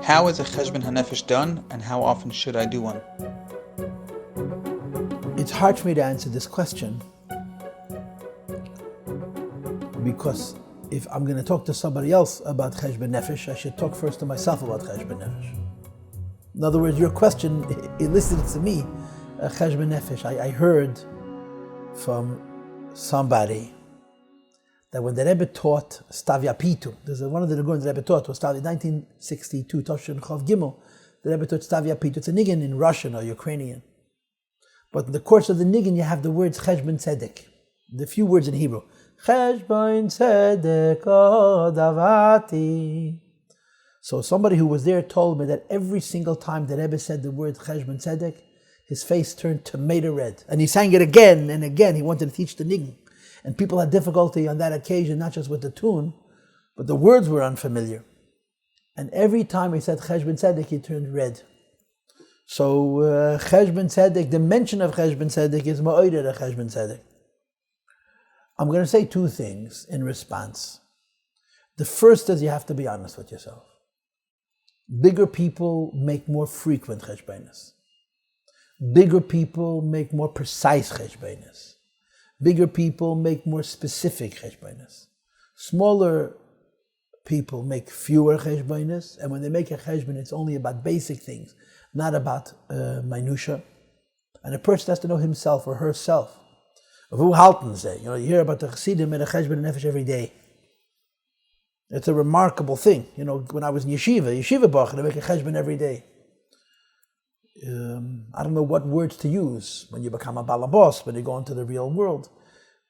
How is a Cheshbon Hanefesh done, and how often should I do one? It's hard for me to answer this question because if I'm going to talk to somebody else about Cheshbon Nefesh, I should talk first to myself about Cheshbon Nefesh. In other words, your question elicited to me a Cheshbon Nefesh. I heard from somebody that when the Rebbe taught Stavya Pitu, there's one of the Negurim the Rebbe taught was Stavya 1962, Toshin Chav Gimel. The Rebbe taught Stavya Pitu. It's a niggin in Russian or Ukrainian. But in the course of the niggin, you have the words Cheshbon Tzedek, the few words in Hebrew. Cheshbon Tzedek odavati. So somebody who was there told me that every single time the Rebbe said the word Cheshbon Tzedek, his face turned tomato red. And he sang it again and again. He wanted to teach the niggin. And people had difficulty on that occasion, not just with the tune, but the words were unfamiliar. And every time he said Cheshbon Tzedek, he turned red. So Cheshbon Tzedek, the mention of Cheshbon Tzedek is ma'oder of Cheshbon Tzedek. I'm going to say two things in response. The first is you have to be honest with yourself. Bigger people make more frequent cheshbonos. Bigger people make more precise cheshbonos. Bigger people make more specific cheshbonos. Smaller people make fewer cheshbonos, and when they make a cheshbon, it's only about basic things, not about minutia. And a person has to know himself or herself. Who halten say? You hear about the Chassidim and a Cheshbon Nefesh every day. It's a remarkable thing. When I was in yeshiva bach, they make a Cheshbon every day. I don't know what words to use when you become a balabos, when you go into the real world,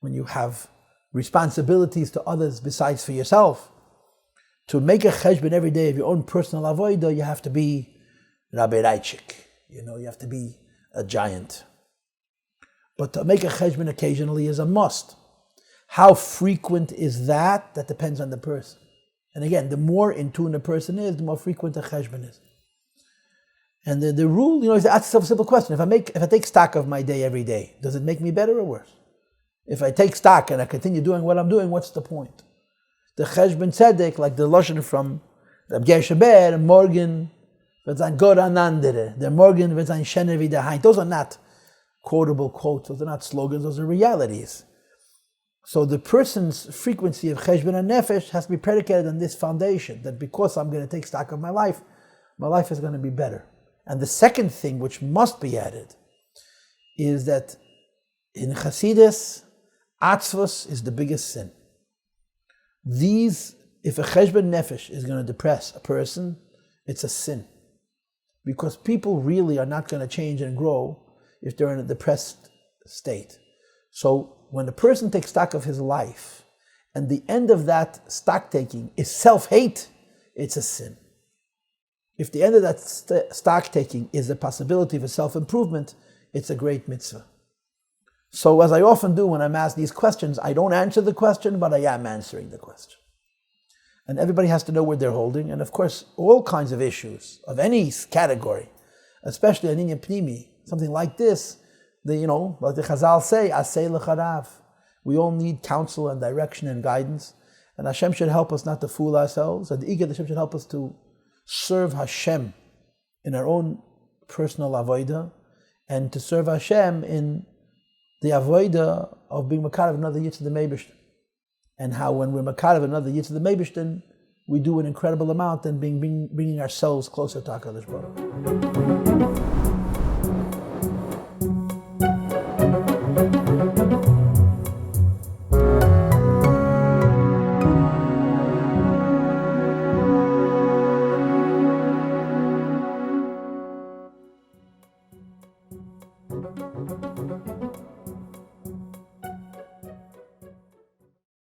when you have responsibilities to others besides for yourself. To make a cheshbon every day of your own personal avodah, you have to be Rabbi Reichik. You have to be a giant. But to make a cheshbon occasionally is a must. How frequent is that? That depends on the person. And again, the more in tune a person is, the more frequent a cheshbon is. And the rule, that's a simple question. If I take stock of my day every day, does it make me better or worse? If I take stock and I continue doing what I'm doing, what's the point? The Cheshbon Tzedek, like the Lashon from Rabbi Gesheber, morgen wird sein Gott an andere, der morgen wird sein Schöner wie der Heint. Those are not quotable quotes, those are not slogans, those are realities. So the person's frequency of Cheshbon Hanefesh has to be predicated on this foundation, that because I'm going to take stock of my life is going to be better. And the second thing which must be added is that in Chassidus, atzvos is the biggest sin. If a Cheshbon Nefesh is going to depress a person, it's a sin. Because people really are not going to change and grow if they're in a depressed state. So when a person takes stock of his life, and the end of that stock taking is self-hate, it's a sin. If the end of that stock taking is the possibility of a self-improvement, it's a great mitzvah. So as I often do when I'm asked these questions, I don't answer the question, but I am answering the question. And everybody has to know where they're holding. And of course, all kinds of issues of any category, especially an inyan pnimi, something like this, like the Chazal say, asay l'charav. We all need counsel and direction and guidance. And Hashem should help us not to fool ourselves. And Hashem should help us to serve Hashem in our own personal avodah, and to serve Hashem in the avodah of being makarev another Yitzhak the Meibishtin. And how when we're makarev another Yitzhak the Meibishtin, we do an incredible amount in bringing ourselves closer to HaKadosh Baruch Hu.